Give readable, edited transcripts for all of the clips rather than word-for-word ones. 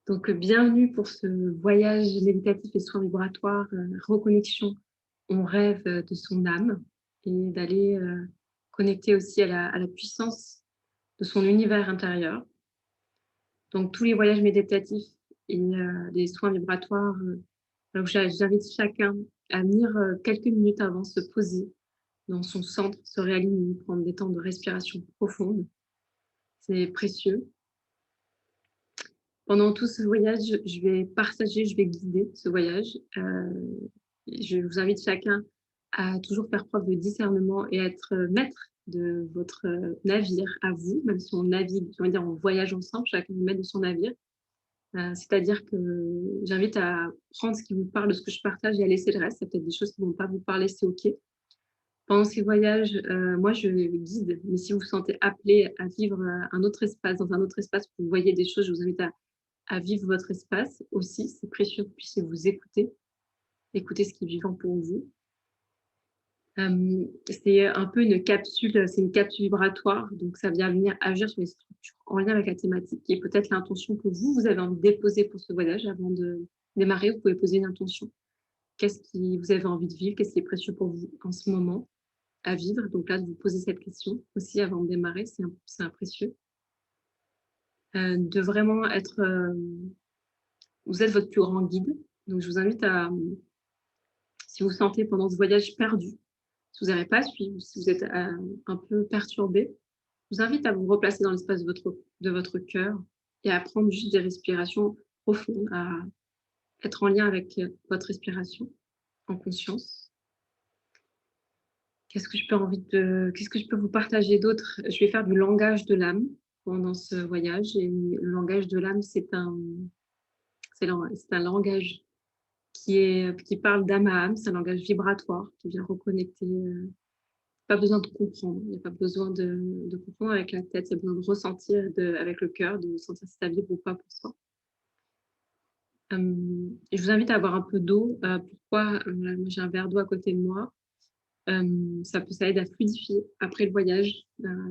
Donc, bienvenue pour ce voyage méditatif et soins vibratoires, reconnexion. On rêve de son âme et d'aller connecter aussi à la puissance de son univers intérieur. Donc, tous les voyages méditatifs et les soins vibratoires, donc j'invite chacun à venir quelques minutes avant se poser dans son centre, se réaligner, prendre des temps de respiration profonde. C'est précieux. Pendant tout ce voyage, je vais partager, je vais guider ce voyage. Je vous invite chacun à toujours faire preuve de discernement et être maître de votre navire à vous, même si on navigue, j'ai envie de dire, on voyage ensemble, chacun est maître de son navire. C'est-à-dire que j'invite à prendre ce qui vous parle de ce que je partage et à laisser le reste. Il y a peut-être des choses qui ne vont pas vous parler, c'est OK. Pendant ces voyages, moi, je guide, mais si vous vous sentez appelé à vivre un autre espace, dans un autre espace, où vous voyez des choses, je vous invite à vivre votre espace aussi. C'est précieux que vous puissiez vous écouter, écouter ce qui est vivant pour vous. C'est un peu une capsule, c'est une capsule vibratoire, donc ça vient venir agir sur les structures en lien avec la thématique et peut-être l'intention que vous avez envie de déposer pour ce voyage. Avant de démarrer, vous pouvez poser une intention. Qu'est-ce que vous avez envie de vivre? Qu'est-ce qui est précieux pour vous en ce moment à vivre? Donc là, de vous poser cette question aussi avant de démarrer, c'est un précieux. De vraiment être... vous êtes votre plus grand guide. Donc je vous invite à, si vous vous sentez pendant ce voyage perdu, si vous n'avez pas suivi, si vous êtes un peu perturbé, je vous invite à vous replacer dans l'espace de votre cœur et à prendre juste des respirations profondes, à être en lien avec votre respiration en conscience. Qu'est-ce que je peux vous partager d'autre? Je vais faire du langage de l'âme pendant ce voyage. Et le langage de l'âme, c'est un langage qui parle d'âme à âme. C'est un langage vibratoire qui vient reconnecter. Pas besoin de comprendre. Il n'y a pas besoin de comprendre avec la tête. Il y a besoin de ressentir avec le cœur, de sentir si ça vibre ou pas pour soi. Je vous invite à avoir un peu d'eau. Pourquoi? J'ai un verre d'eau à côté de moi. Ça aide à fluidifier après le voyage.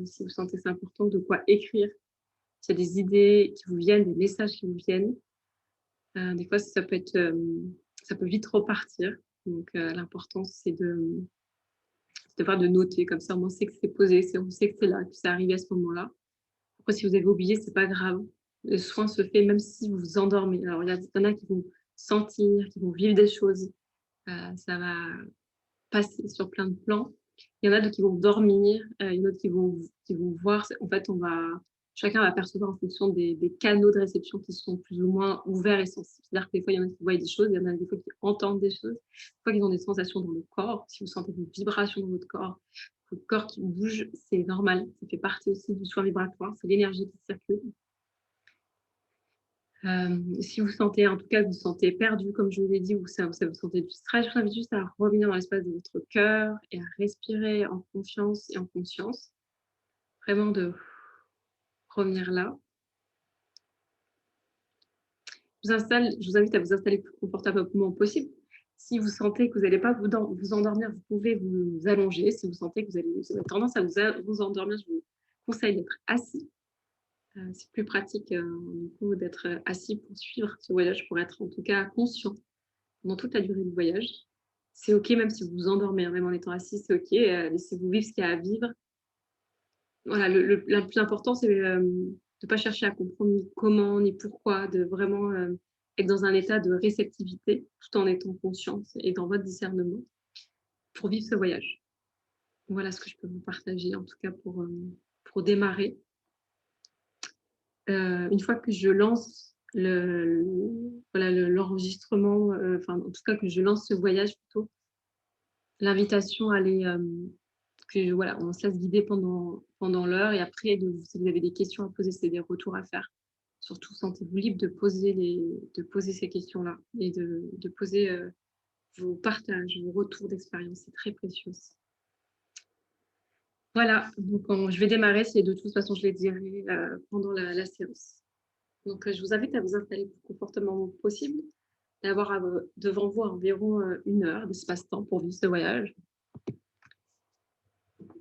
Si vous sentez que c'est important, de quoi écrire. S'il y a des idées qui vous viennent, des messages qui vous viennent. Des fois, ça peut vite repartir. Donc, l'important, c'est de noter. Comme ça, on sait que c'est posé, on sait que c'est là, que c'est arrivé à ce moment-là. Après, si vous avez oublié, c'est pas grave. Le soin se fait même si vous vous endormez. Alors, il y en a qui vont sentir, qui vont vivre des choses. Ça va passer sur plein de plans. Il y en a d'autres qui vont dormir, il y en a d'autres qui vont voir. En fait, chacun va percevoir en fonction des canaux de réception qui sont plus ou moins ouverts et sensibles. C'est-à-dire que des fois, il y en a qui voient des choses, il y en a des fois qui entendent des choses, des fois qui ont des sensations dans le corps. Si vous sentez des vibrations dans votre corps, le corps qui bouge, c'est normal. Ça fait partie aussi du soin vibratoire. C'est l'énergie qui circule. Si vous sentez, en tout cas, vous sentez perdu, comme je vous l'ai dit, ou ça vous sentez du stress, je vous invite juste à revenir dans l'espace de votre cœur et à respirer en confiance et en conscience. Vraiment de revenir là. Je vous invite à vous installer le plus confortablement possible. Si vous sentez que vous n'allez pas vous endormir, vous pouvez vous allonger. Si vous sentez que vous avez tendance à vous endormir, je vous conseille d'être assis. C'est plus pratique du coup d'être assis pour suivre ce voyage, pour être en tout cas conscient pendant toute la durée du voyage. C'est OK, même si vous vous endormez, même en étant assis, c'est OK. Laissez-vous vivre ce qu'il y a à vivre. Voilà, le plus important, c'est de ne pas chercher à comprendre ni comment, ni pourquoi, de vraiment être dans un état de réceptivité tout en étant consciente et dans votre discernement pour vivre ce voyage. Voilà ce que je peux vous partager, en tout cas pour démarrer. Une fois que je lance l'enregistrement, en tout cas que je lance ce voyage plutôt, l'invitation à aller, on se laisse guider pendant l'heure et après, si vous avez des questions à poser, c'est des retours à faire. Surtout, sentez-vous libre de poser ces questions-là et de poser vos partages, vos retours d'expérience. C'est très précieux. Voilà, donc je vais démarrer, de toute façon, je les dirai pendant la séance. Donc, je vous invite à vous installer le plus confortablement possible, d'avoir devant vous environ 1 heure d'espace-temps pour vivre ce voyage.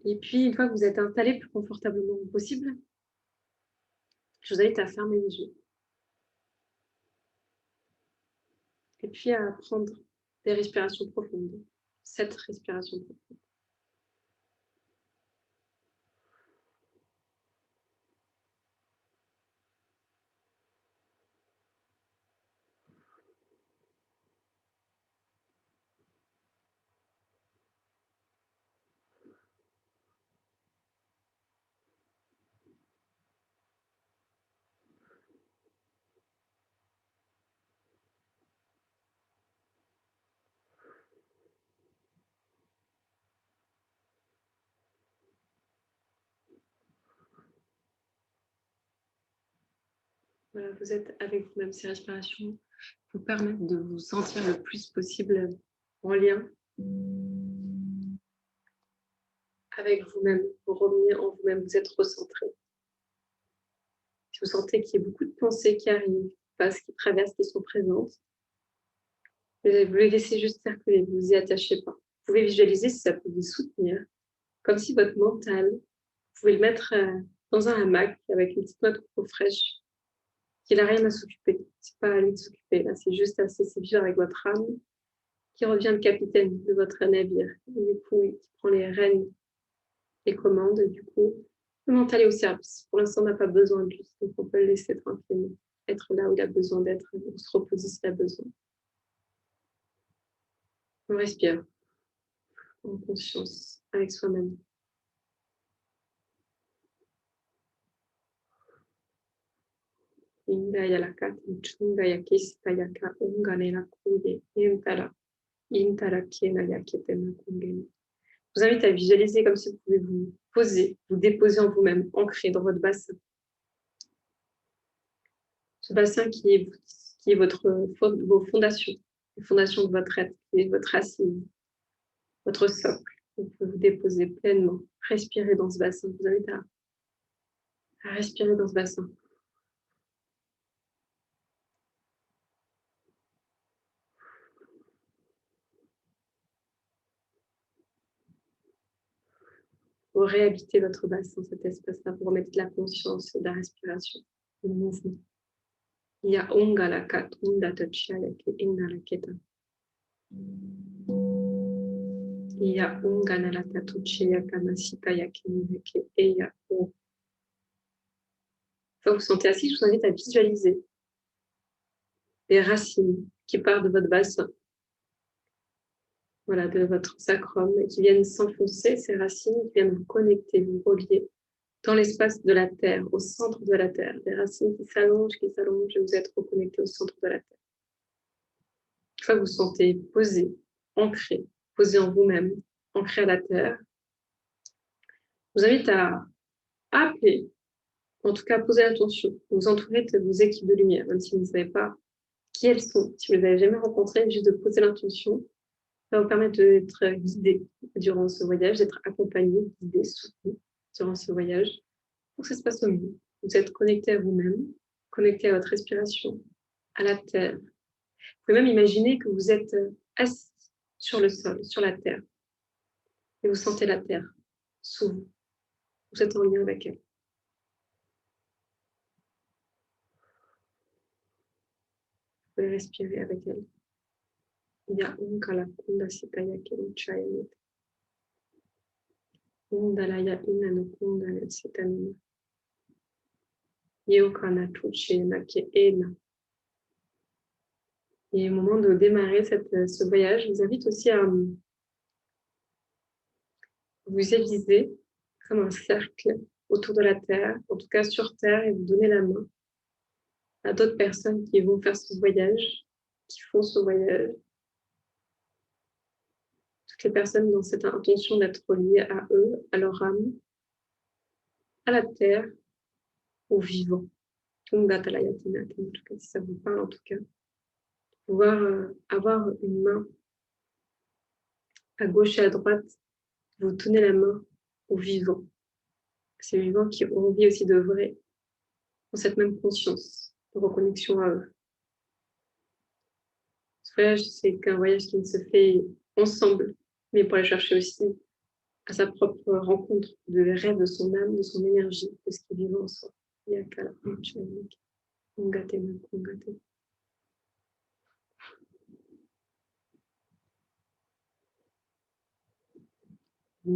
Et puis, une fois que vous êtes installé le plus confortablement possible, je vous invite à fermer les yeux. Et puis à prendre des respirations profondes. 7 respirations profondes. Voilà, vous êtes avec vous-même. Ces respirations vous permettent de vous sentir le plus possible en lien avec vous-même. Vous revenez en vous-même, vous êtes recentré. Si vous sentez qu'il y a beaucoup de pensées qui arrivent, qui traversent, qui sont présentes, vous les laissez juste circuler, vous vous y attachez pas. Vous pouvez visualiser si ça peut vous soutenir, comme si votre mental, vous pouvez le mettre dans un hamac avec une petite noix de coco fraîche, qu'il n'a rien à s'occuper. C'est pas à lui de s'occuper, là, c'est juste à laisser vivre avec votre âme, qui revient le capitaine de votre navire. Et du coup, il prend les rênes, les commandes, et du coup, le mental est au service. Pour l'instant, on n'a pas besoin de lui, donc on peut le laisser tranquillement, être là où il a besoin d'être, ou se reposer s'il a besoin. On respire en conscience avec soi-même. Inga yalaka, chunga yakista yaka, unga nela kuye, intara, intara kiena yaketena kungeni. Je vous invite à visualiser comme si vous pouvez vous poser, vous déposer en vous-même, ancré dans votre bassin. Ce bassin qui est vos fondations, les fondations de votre être, qui est votre racine, votre socle. Vous pouvez vous déposer pleinement, respirer dans ce bassin. Je vous invite à respirer dans ce bassin. Vous réhabitez votre bassin, cet espace-là, pour remettre de la conscience, de la respiration, du mouvement. Ya unga la kat unda tachaya ke inna la keta. Ya unga na la tatuchaya kamasita ya ke eya o. Quand vous sentez assis, je vous invite à visualiser les racines qui partent de votre bassin, voilà, de votre sacrum, et qui viennent s'enfoncer, ces racines qui viennent vous connecter, vous relier dans l'espace de la Terre, au centre de la Terre. Des racines qui s'allongent, et vous êtes reconnecté au centre de la Terre. Une fois que vous sentez posé, ancré, posé en vous-même, ancré à la Terre, je vous invite à appeler, en tout cas poser l'attention, vous entourer de vos équipes de lumière, même si vous ne savez pas qui elles sont, si vous ne les avez jamais rencontrées, juste de poser l'intention. Ça va vous permettre d'être guidé durant ce voyage, d'être accompagné, guidé, soutenu durant ce voyage, pour que ça se passe au mieux. Vous êtes connecté à vous-même, connecté à votre respiration, à la terre. Vous pouvez même imaginer que vous êtes assis sur le sol, sur la terre, et vous sentez la terre sous vous. Vous êtes en lien avec elle. Vous pouvez respirer avec elle. Ya unkala kunda sitaya keruchayamit. Undalaya inanu kunda sitanina. Yokana tuche nake ena. Et au moment de démarrer ce voyage, je vous invite aussi à vous aviser comme un cercle autour de la Terre, en tout cas sur Terre, et vous donner la main à d'autres personnes qui vont faire ce voyage, qui font ce voyage. Toutes les personnes dans cette intention d'être reliées à eux, à leur âme, à la Terre, aux vivants. En tout cas, si ça vous parle, en tout cas, pouvoir avoir une main à gauche et à droite, vous tenez la main aux vivants. Ces vivants qui ont envie aussi de vrai, ont cette même conscience de reconnexion à eux. Ce voyage, c'est qu'un voyage qui ne se fait ensemble, mais pour aller chercher aussi à sa propre rencontre de rêve de son âme, de son énergie, de ce qui est vivant en soi. Je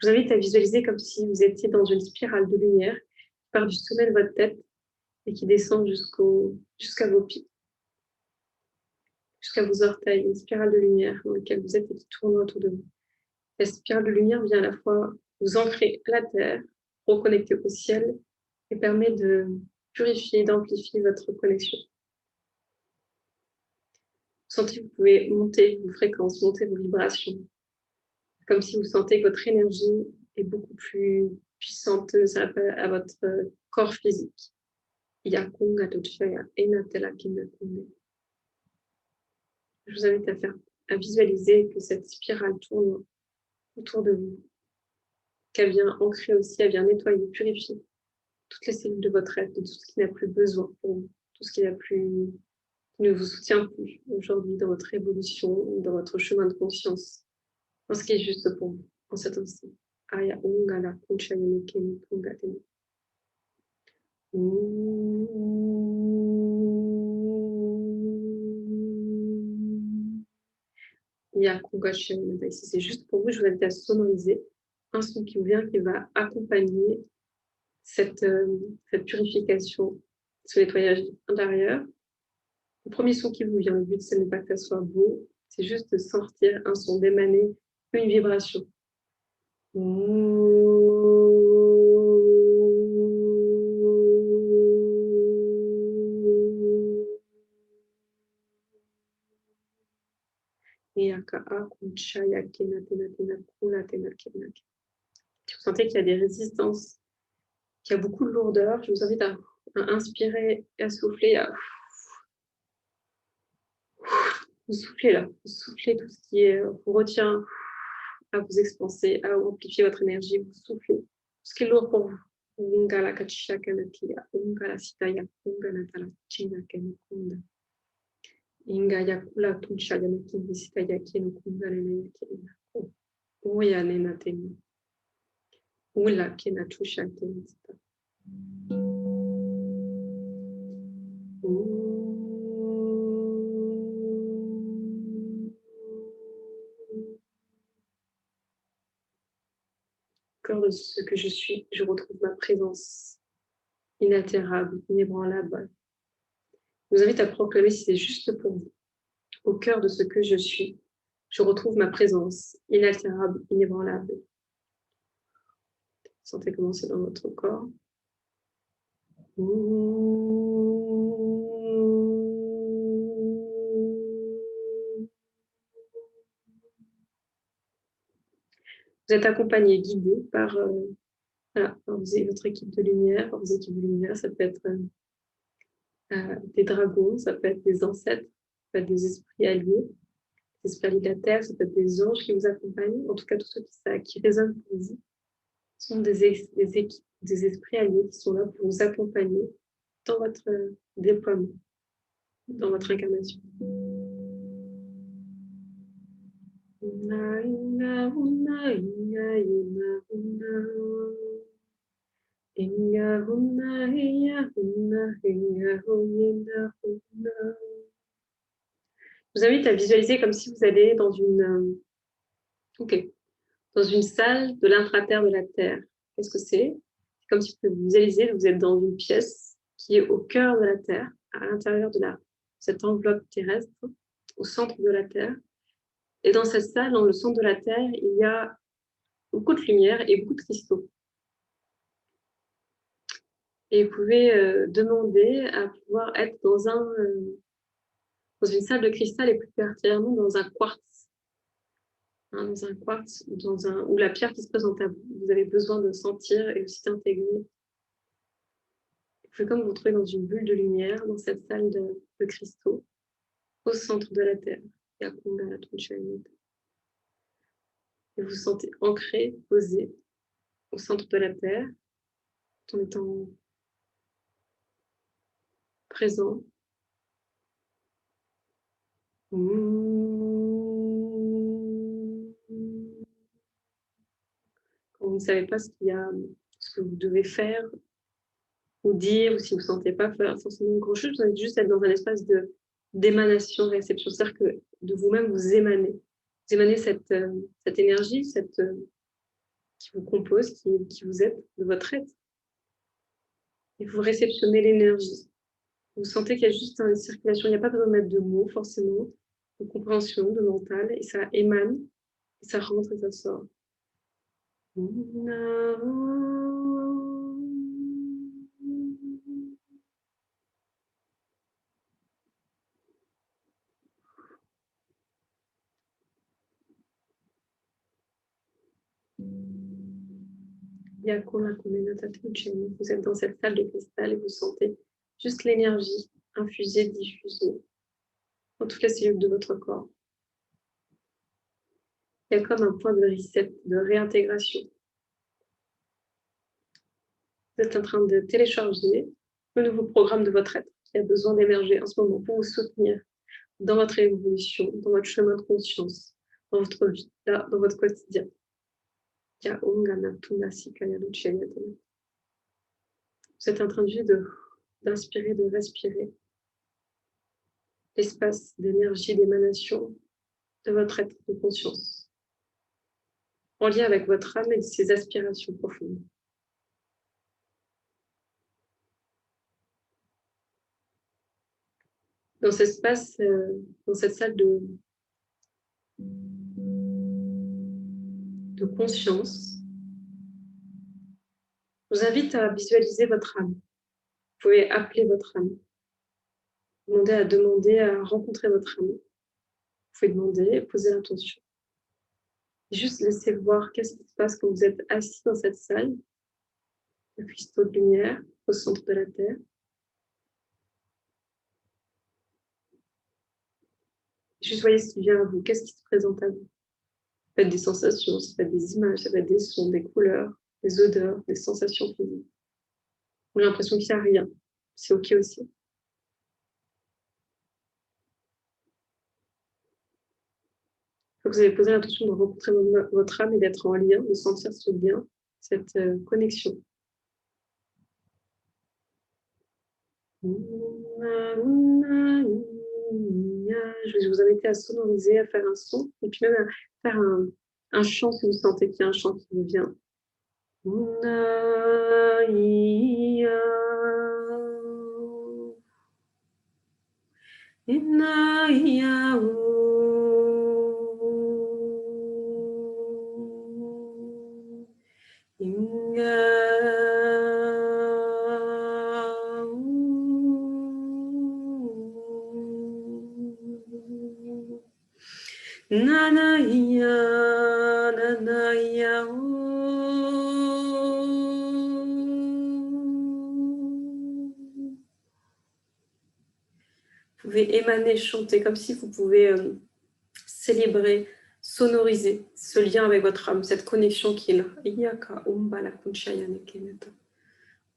vous invite à visualiser comme si vous étiez dans une spirale de lumière qui part du sommet de votre tête et qui descend jusqu'à vos pieds, jusqu'à vos orteils, une spirale de lumière dans laquelle vous êtes et qui tourne autour de vous. La spirale de lumière vient à la fois vous ancrer la terre, reconnecter au ciel et permet de purifier, d'amplifier votre connexion. Vous sentez que vous pouvez monter vos fréquences, monter vos vibrations, comme si vous sentez que votre énergie est beaucoup plus puissante à votre corps physique. Je vous invite à visualiser que cette spirale tourne autour de vous, qu'elle vient ancrer aussi, elle vient nettoyer, purifier toutes les cellules de votre être, de tout ce qui n'a plus besoin pour vous, tout ce qui ne vous soutient plus aujourd'hui dans votre évolution, dans votre chemin de conscience, dans ce qui est juste pour vous, en cet instant. Aya ungala kunchayane kemi kungatene. Si c'est juste pour vous, je vous invite à sonoriser un son qui vous vient, qui va accompagner cette purification, ce nettoyage intérieur. Le premier son qui vous vient, le but, ce n'est pas que ça soit beau, c'est juste de sortir un son, d'émaner une vibration. Si vous sentez qu'il y a des résistances, qu'il y a beaucoup de lourdeur, je vous invite à inspirer et à souffler, vous soufflez là, vous soufflez tout ce qui vous retient, à vous expanser, à amplifier votre énergie, vous soufflez tout ce qui est lourd pour vous. Ungala kachaka nakia, ungala sitaya, ungala tala china kenukunda. Ingaya kula tunshaya nakin sitaya kenukunda lene yakina. Oya nena tenu. Ula kena tusha kenista. Cœur de ce que je suis, je retrouve ma présence inaltérable, inébranlable. Je vous invite à proclamer si c'est juste pour vous. Au cœur de ce que je suis, je retrouve ma présence inaltérable, inébranlable. Sentez comment c'est dans votre corps. Vous êtes accompagné, guidé par votre équipe de lumière, par vos équipes de lumière. Ça peut être des dragons, ça peut être des ancêtres, ça peut être des esprits alliés, des esprits alliés de la terre, ça peut être des anges qui vous accompagnent. En tout cas, tous ceux qui résonnent pour vous sont des équipes, des esprits alliés qui sont là pour vous accompagner dans votre déploiement, dans votre incarnation. Je vous invite à visualiser comme si vous allez dans dans une salle de l'intraterre de la Terre. Qu'est-ce que c'est? C'est comme si vous pouvez visualiser que vous êtes dans une pièce qui est au cœur de la Terre, à l'intérieur de cette enveloppe terrestre, au centre de la Terre. Et dans cette salle, dans le centre de la Terre, il y a beaucoup de lumière et beaucoup de cristaux. Et vous pouvez demander à pouvoir être dans une salle de cristal et plus particulièrement dans un quartz. Dans un quartz, ou la pierre qui se présente à vous. Vous avez besoin de sentir et aussi d'intégrer. Vous pouvez comme vous trouver dans une bulle de lumière, dans cette salle de cristaux, au centre de la Terre. Et vous vous sentez ancré, posé, au centre de la Terre, en étant présent. ne savez pas ce que vous devez faire ou dire, ou si vous ne sentez pas faire forcément grand-chose, vous allez juste être dans un espace d'émanation, réception. C'est-à-dire que de vous-même, vous émanez. Vous émanez cette énergie qui vous compose, qui vous êtes, de votre être. Et vous réceptionnez l'énergie. Vous sentez qu'il y a juste une circulation, il n'y a pas besoin de mettre de mots forcément, de compréhension, de mental, et ça émane, et ça rentre et ça sort. Vous êtes dans cette salle de cristal et vous sentez juste l'énergie infusée, diffusée dans toutes les cellules de votre corps. Il y a comme un point de reset, de réintégration. Vous êtes en train de télécharger le nouveau programme de votre être qui a besoin d'émerger en ce moment pour vous soutenir dans votre évolution, dans votre chemin de conscience, dans votre vie, là, dans votre quotidien. Vous êtes en train d'inspirer, de respirer l'espace d'énergie, d'émanation de votre être de conscience, en lien avec votre âme et ses aspirations profondes. Dans cet espace, dans cette salle de conscience, je vous invite à visualiser votre âme. Vous pouvez appeler votre âme. Demander à rencontrer votre âme. Vous pouvez demander, poser l'intention. Juste laisser voir qu'est-ce qui se passe quand vous êtes assis dans cette salle, le cristaux de lumière au centre de la Terre. Juste voyez ce qui vient à vous, qu'est-ce qui se présente à vous. Ça peut être des sensations, ça peut être des images, ça peut être des sons, des couleurs, des odeurs, des sensations physiques. J'ai l'impression qu'il n'y a rien. C'est OK aussi. Vous avez posé l'intention de rencontrer votre âme et d'être en lien, de sentir ce lien, cette connexion. Je vais vous inviter à sonoriser, à faire un son, et puis même à faire un chant si vous sentez qu'il y a un chant qui vous vient. Nanaya, nanaya, vous pouvez émaner, chanter, comme si vous pouvez célébrer, sonoriser ce lien avec votre âme, cette connexion qui est là. Iyaka, umbala, kunchayane, keneta.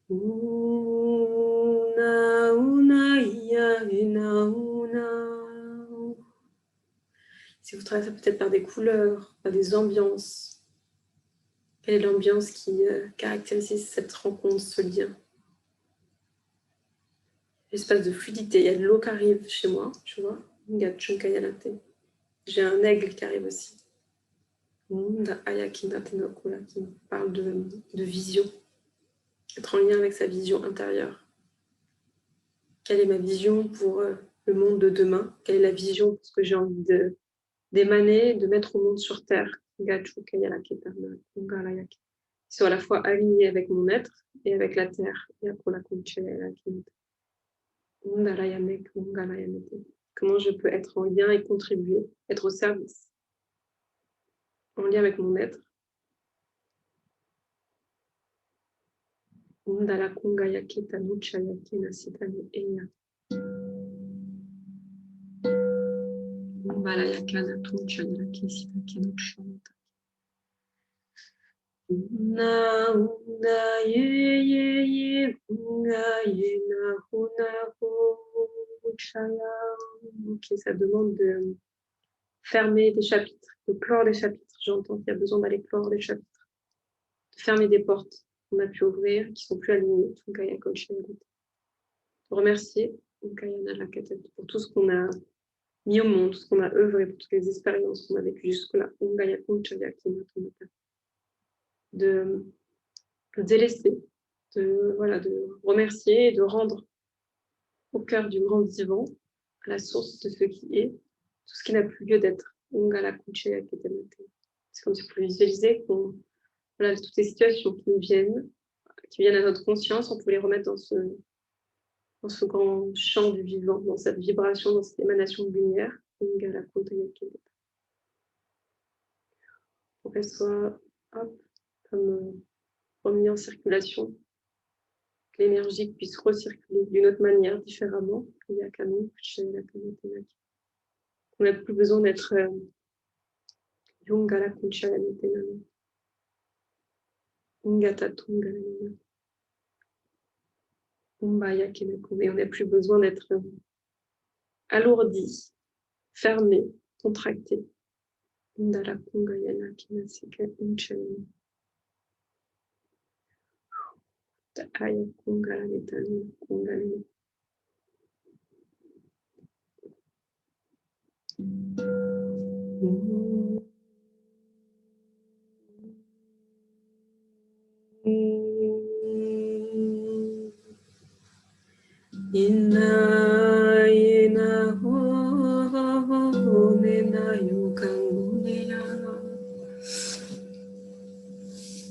Una, una, iya, ina, una. Si vous traversez peut-être par des couleurs, par des ambiances, quelle est l'ambiance qui caractérise cette rencontre, ce lien? L'espace de fluidité, il y a de l'eau qui arrive chez moi, tu vois. J'ai un aigle qui arrive aussi. Qui parle de vision, être en lien avec sa vision intérieure. Quelle est ma vision pour le monde de demain? Quelle est la vision pour ce que j'ai envie d'émaner, de mettre au monde sur Terre? Ils sont à la fois alignés avec mon être et avec la Terre. Comment je peux être en lien et contribuer, être au service, en lien avec mon être. Ok, ça demande de fermer des chapitres, de clore des chapitres. J'entends qu'il y a besoin d'aller clore des chapitres, fermer des portes qu'on a pu ouvrir, qui ne sont plus alignées. De remercier pour tout ce qu'on a mis au monde, tout ce qu'on a œuvré, pour toutes les expériences qu'on a vécues jusque-là. De délaisser, de remercier et de rendre au cœur du grand vivant, à la source de ce qui est, tout ce qui n'a plus lieu d'être. C'est comme si vous pouvez visualiser toutes ces situations qui viennent à notre conscience, on peut les remettre dans ce grand champ du vivant, dans cette vibration, dans cette émanation de lumière, pour qu'elle soit comme remis en circulation, que l'énergie puisse recirculer d'une autre manière, différemment. On n'a plus besoin d'être Yungala Kunchaya Nitenano. Ungata Tungala. Umbaya Kenako. Et on n'a plus besoin d'être alourdi, fermé, contracté. Indala Kungayana Kinasika Unchayana. Aya Kungala Nitano Kungalina.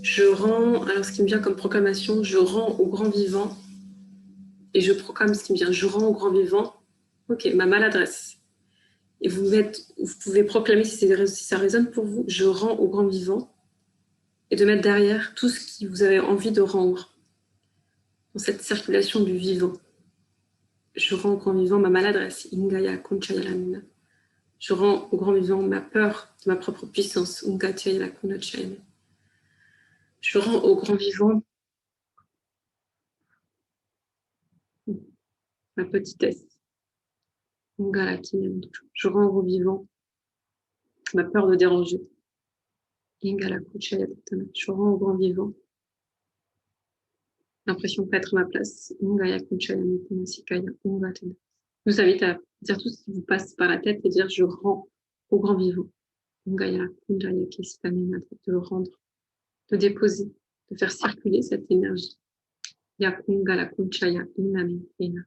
Je rends, alors ce qui me vient comme proclamation, je rends au grand vivant, et je proclame ce qui me vient, je rends au grand vivant, ok, ma maladresse. Et vous pouvez proclamer si ça résonne pour vous, je rends au grand vivant, et de mettre derrière tout ce que vous avez envie de rendre dans cette circulation du vivant. Je rends au grand vivant ma maladresse, Ingaya Kunchayalamina. Je rends au grand vivant ma peur de ma propre puissance, Ungachayala Kunachayana. Je rends au grand vivant ma petitesse, je rends au grand vivant ma peur de déranger. Je rends au grand vivant l'impression de ne pas être à ma place. Je vous invite à dire tout ce qui vous passe par la tête et dire je rends au grand vivant. De le rendre, de déposer, de faire circuler cette énergie. Yakungala Kunchaya Inami Ina.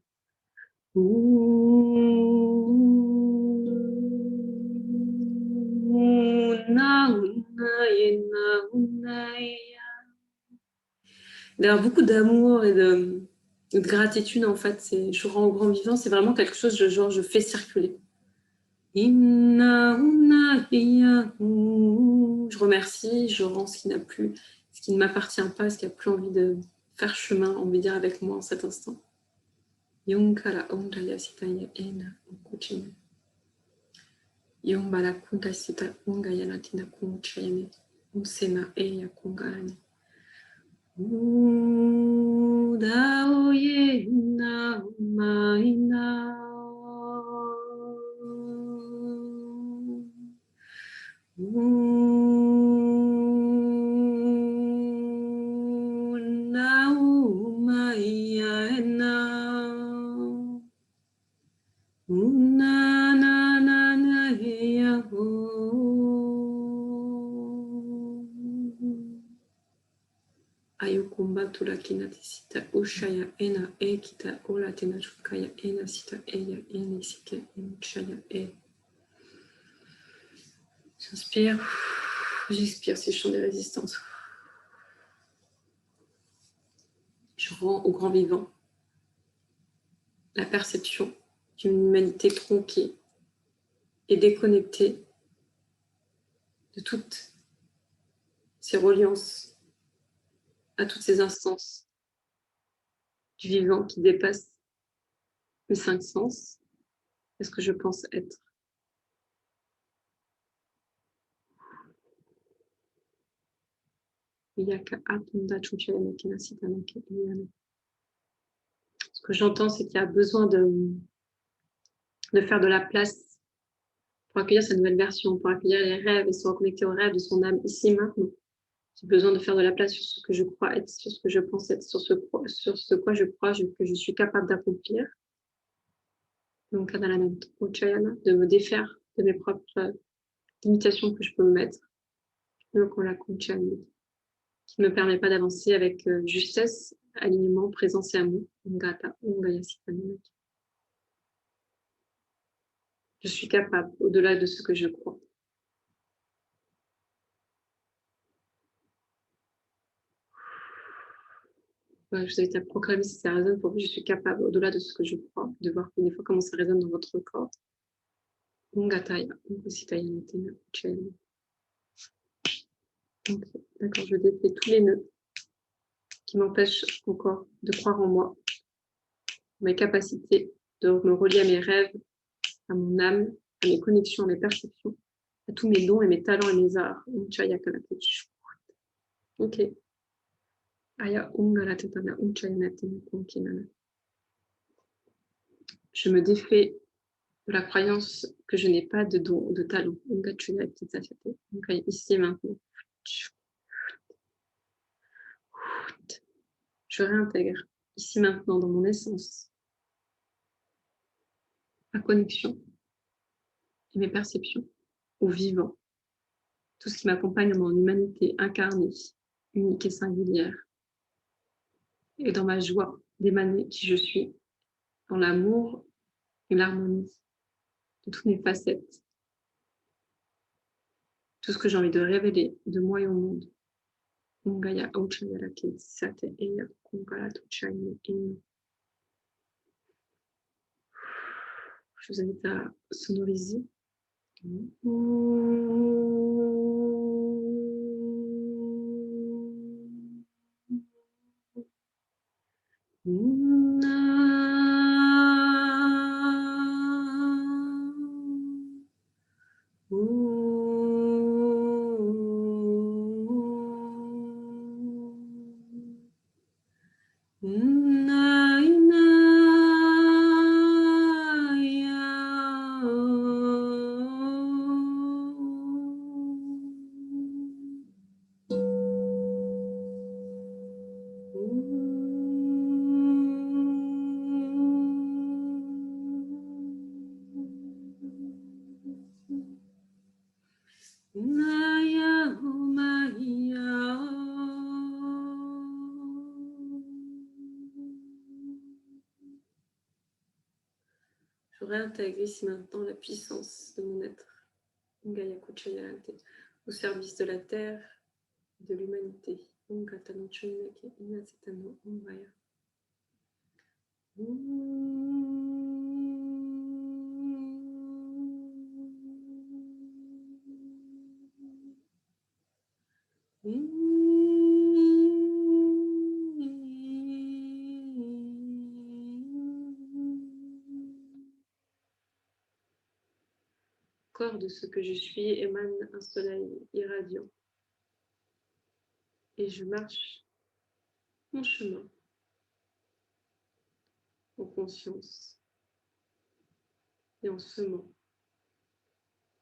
D'avoir beaucoup d'amour et de gratitude, en fait, je rends au grand vivant, c'est vraiment quelque chose de genre, je fais circuler. Je remercie, je rends ce qui n'a plus, ce qui ne m'appartient pas, ce qui n'a plus envie de faire chemin, envie de dire avec moi en cet instant. Yunkara Ondaya Sitaya Ena Okuchina. Yumbala Kunta Sita Ungayana Tina Kunchayane. Unsena Eya Kungarani. Udaoye na Maina. Ayukumba tulakina tisita ushaya ena ekita ola tena chukaya ena sita eya eni sike enchaya e. J'inspire, j'expire ces champs de résistance. Je rends au grand vivant la perception d'une humanité tronquée et déconnectée de toutes ces reliances à toutes ces instances du vivant qui dépassent mes 5 sens et ce que je pense être. Ce que j'entends, c'est qu'il y a besoin de faire de la place pour accueillir cette nouvelle version, pour accueillir les rêves et se reconnecter aux rêves de son âme ici maintenant. J'ai besoin de faire de la place sur ce que je crois être, sur ce que je pense être, sur ce quoi je crois que je suis capable d'accomplir. Donc, de me défaire de mes propres limitations que je peux me mettre. Donc, on la qui ne me permet pas d'avancer avec justesse, alignement, présence et amour. Je suis capable, au-delà de ce que je crois. Voilà, je vous invite à proclamer si ça résonne pour vous. Je suis capable, au-delà de ce que je crois, de voir des fois comment ça résonne dans votre corps. D'accord, je défais tous les nœuds qui m'empêchent encore de croire en moi, mes capacités, de me relier à mes rêves, à mon âme, à mes connexions, à mes perceptions, à tous mes dons et mes talents et mes arts. Ok. Je me défais de la croyance que je n'ai pas de dons ou de talents. Ici et maintenant. Je réintègre ici maintenant dans mon essence ma connexion et mes perceptions au vivant, tout ce qui m'accompagne dans mon humanité incarnée, unique et singulière, et dans ma joie d'émaner qui je suis, dans l'amour et l'harmonie de toutes mes facettes, tout ce que j'ai envie de révéler de moi et au monde. Je vous invite à sonoriser. Je réintègre ici maintenant la puissance de mon être, au service de la terre et de l'humanité. Corps de ce que je suis émane un soleil irradiant. Et je marche mon chemin en conscience et en semant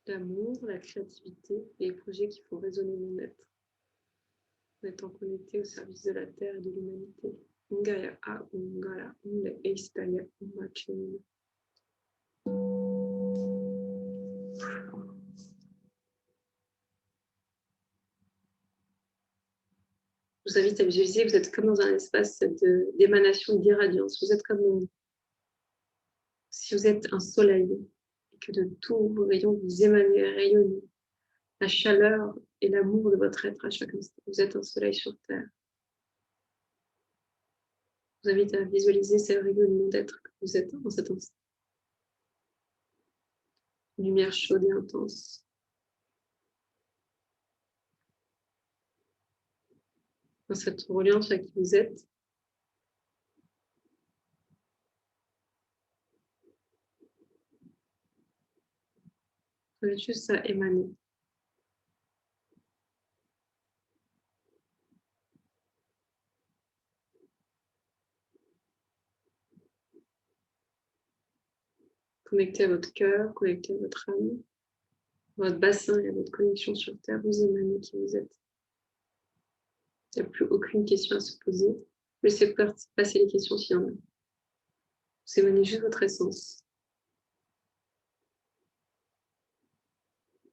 l'amour, la créativité et les projets qui font résonner mon être. En étant connecté au service de la terre et de l'humanité. Je vous invite à visualiser, vous êtes comme dans un espace d'émanation, d'irradiance. Vous êtes comme si vous êtes un soleil et que de tous vos rayons vous émanez, rayonnez la chaleur et l'amour de votre être à chaque instant. Vous êtes un soleil sur terre. Je vous invite à visualiser ce rayonnement d'être que vous êtes en cet instant. Une lumière chaude et intense. Dans cette reliance à qui vous êtes. Vous êtes juste à émaner. Connectez à votre cœur, connectez à votre âme, votre bassin et à votre connexion sur terre. Vous émanez qui vous êtes. S'il n'y a plus aucune question à se poser, laissez passer les questions s'il y en a. Vous émanez juste votre essence.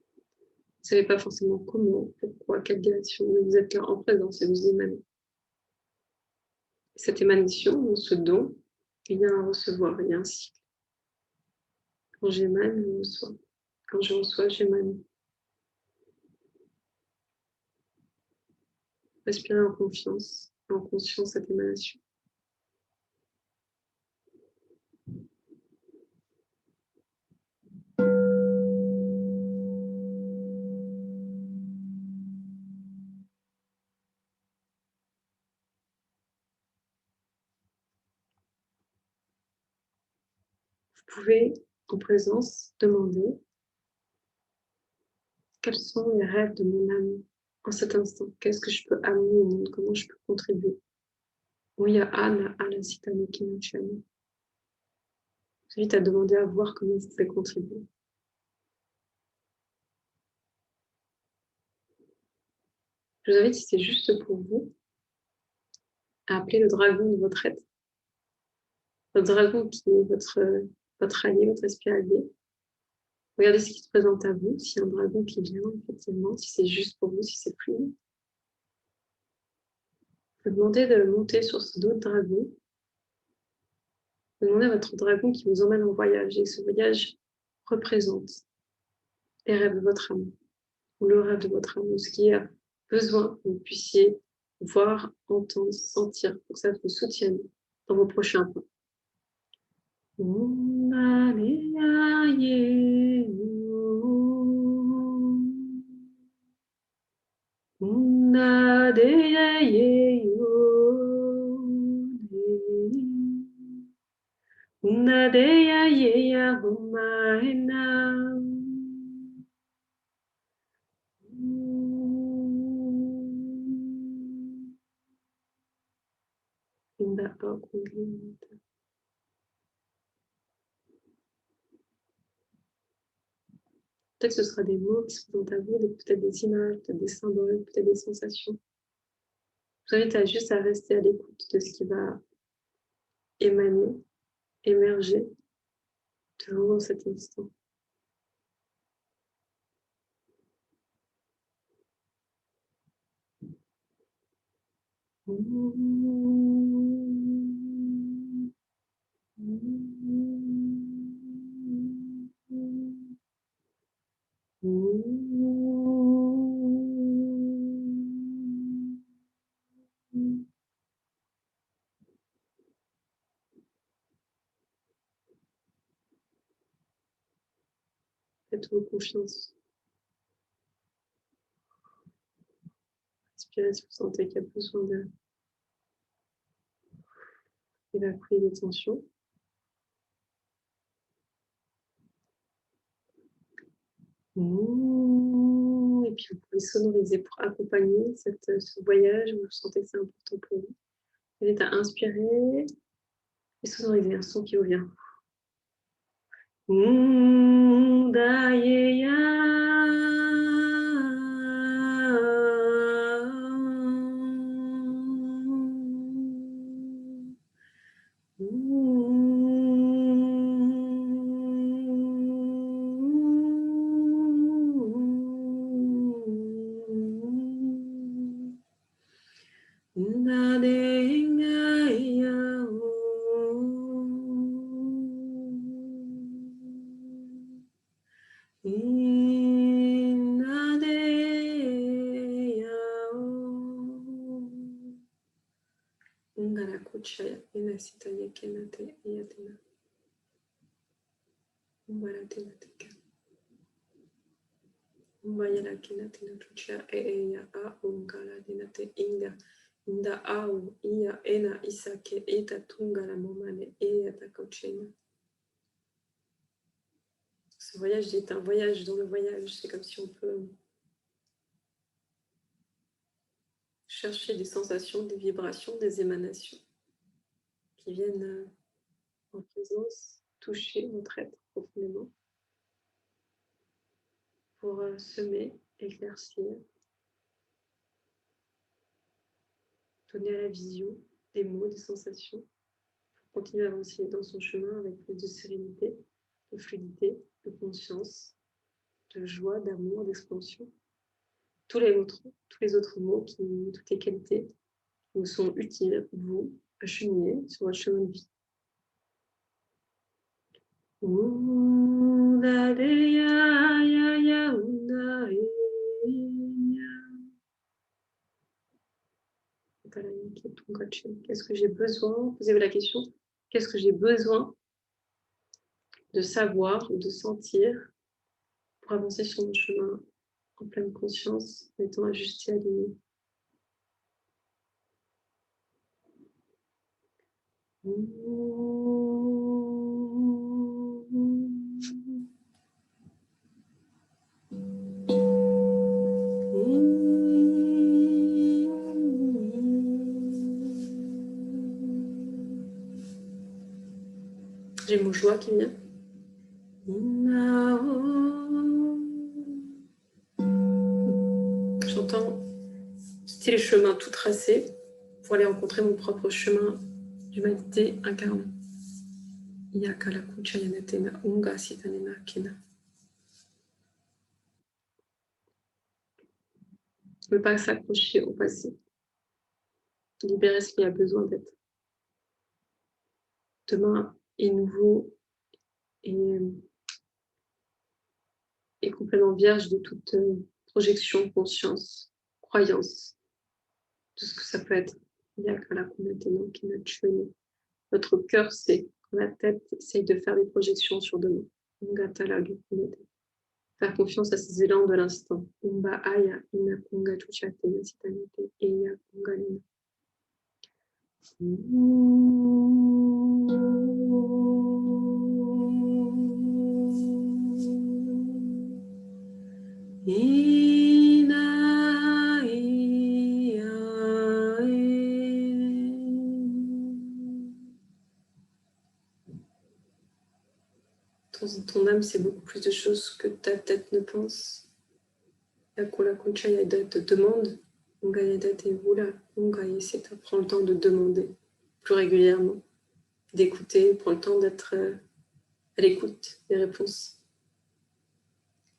Vous ne savez pas forcément comment, pourquoi, quelle direction, mais vous êtes là en présence et vous émanez. Cette émanation, ce don, il y a à recevoir, il y a un cycle. Quand j'émane, je reçois. Quand je reçois, j'émane. Respirez en confiance, en conscience cette émanation. Vous pouvez, en présence, demander quels sont les rêves de mon âme en cet instant. Qu'est-ce que je peux amener au monde? Comment je peux contribuer? Oui, à Anna, à la citane Kinochan. Je vous invite à demander à voir comment vous pouvez contribuer. Je vous invite, si c'est juste pour vous, à appeler le dragon de votre être. Votre dragon qui est votre allié, votre esprit allié. Regardez ce qui se présente à vous, s'il y a un dragon qui vient, effectivement, si c'est juste pour vous, si c'est fluide. Vous demandez de monter sur ce dos de dragon. Vous demandez à votre dragon qui vous emmène en voyage et que ce voyage représente les rêves de votre âme, ou le rêve de votre âme, ou ce qui a besoin que vous puissiez voir, entendre, sentir, pour que ça vous soutienne dans vos prochains pas. Peut-être que ce sera des mots qui se présentent à vous, peut-être des images, peut-être des symboles, peut-être des sensations. Je vous invite juste à rester à l'écoute de ce qui va émaner, émerger de vous dans cet instant. Faites-vous confiance. Respirez si vous sentez qu'il y a besoin d'évacuer les tensions. Et puis vous pouvez sonoriser pour accompagner ce voyage où vous sentez que c'est important pour vous. Vous êtes à inspirer et sonoriser un son qui vous vient. Kuchaya inasita yekenate iyatena. Umbaratena teka. Umbayala kinatena tucha eya a ungala dinate inga. Inda au iya ena isake eta tungala momane eya takochena. Ce voyage est un voyage dans le voyage. C'est comme si on peut chercher des sensations, des vibrations, des émanations qui viennent en présence, toucher notre être profondément pour semer, éclaircir, donner à la vision des mots, des sensations, pour continuer à avancer dans son chemin avec plus de sérénité, de fluidité, de conscience, de joie, d'amour, d'expansion. Tous les autres mots, toutes les qualités qui vous sont utiles, vous, à cheminer sur votre chemin de vie. Qu'est-ce que j'ai besoin? Posez-vous la question, qu'est-ce que j'ai besoin de savoir ou de sentir pour avancer sur mon chemin en pleine conscience, en étant ajusté, aligné. J'ai mon joie qui vient. J'entends quitter les chemins tout tracés pour aller rencontrer mon propre chemin d'humanité incarnée. Yakala kuchayanatena unga sitanena kena. Ne pas s'accrocher au passé. Libérer ce qui a besoin d'être. Demain est nouveau et complètement vierge de toute projection, conscience, croyance, de ce que ça peut être. Notre cœur sait, quand la tête essaye de faire des projections sur demain. Faire confiance à ces élans de l'instant. Ton âme, c'est beaucoup plus de choses que ta tête ne pense. Yakula Kunchaya te demande, c'est prends le temps de demander plus régulièrement, d'écouter, prends le temps d'être à l'écoute des réponses,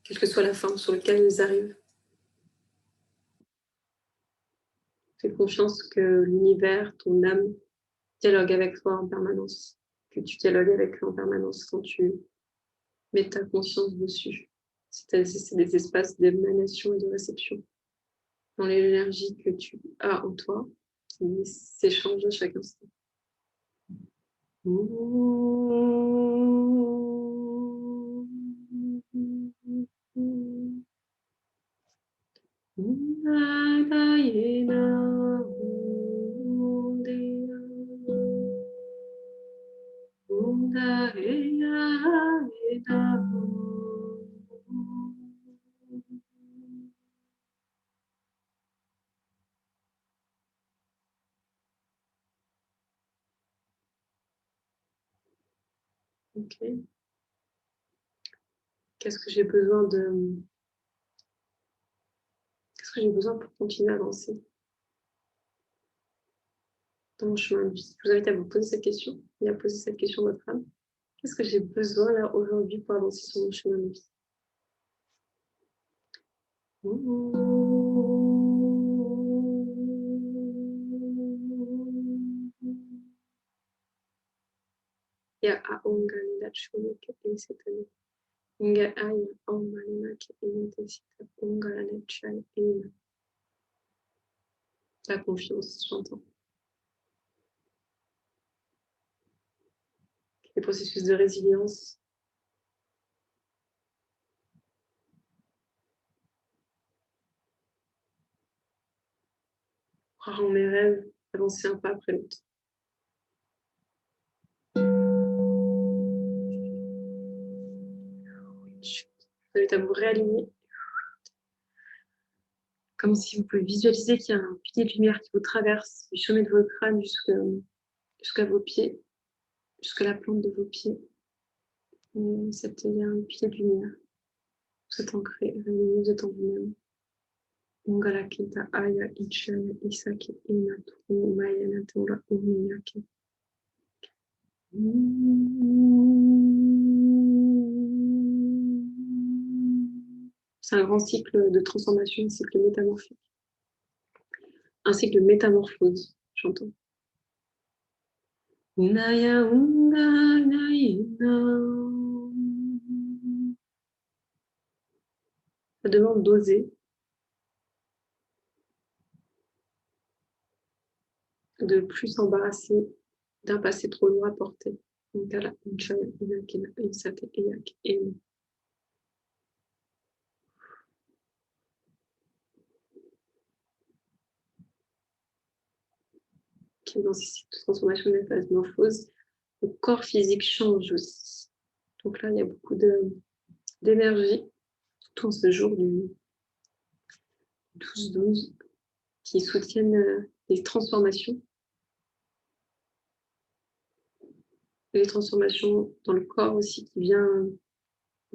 quelle que soit la forme sur laquelle elles arrivent. Fais confiance que l'univers, ton âme, dialogue avec toi en permanence, que tu dialogues avec lui en permanence quand tu mets ta conscience dessus. C'est des espaces d'émanation et de réception dans l'énergie que tu as en toi qui s'échange à chaque instant. Ok. Qu'est-ce que j'ai besoin pour continuer à avancer dans mon chemin de vie? Je vous invite à vous poser cette question et à poser cette question à votre âme. Qu'est-ce que j'ai besoin là aujourd'hui pour avancer sur mon chemin de vie? Ya aonganida chuleke insetani. Inga aya aomanina ke inetesita ongalane chai ina. La confiance, j'entends. Les processus de résilience. Croire en mes rêves, avancer un pas après l'autre. Vous invite à vous réaligner. Comme si vous pouvez visualiser qu'il y a un pilier de lumière qui vous traverse du sommet de votre crâne jusqu'à vos pieds, jusqu'à la plante de vos pieds. Il y a un pilier de lumière. Vous êtes ancré, vous êtes en vous-même. Ungala Kita Aya Ichaya Isaki Inatu Mayana Tora Umiyake. C'est un grand cycle de transformation, un cycle métamorphique. Un cycle de métamorphose, j'entends. Naya Unga Naina. Ça demande d'oser, de ne plus s'embarrasser d'un passé trop lourd à porter. Ngala Unchaya Inakina Insate Eyak Emu. Qui est dans ces cycles de transformation de métamorphose, le corps physique change aussi. Donc là, il y a beaucoup d'énergie, surtout en ce jour du 12-12, qui soutiennent les transformations. Et les transformations dans le corps aussi, qui vient,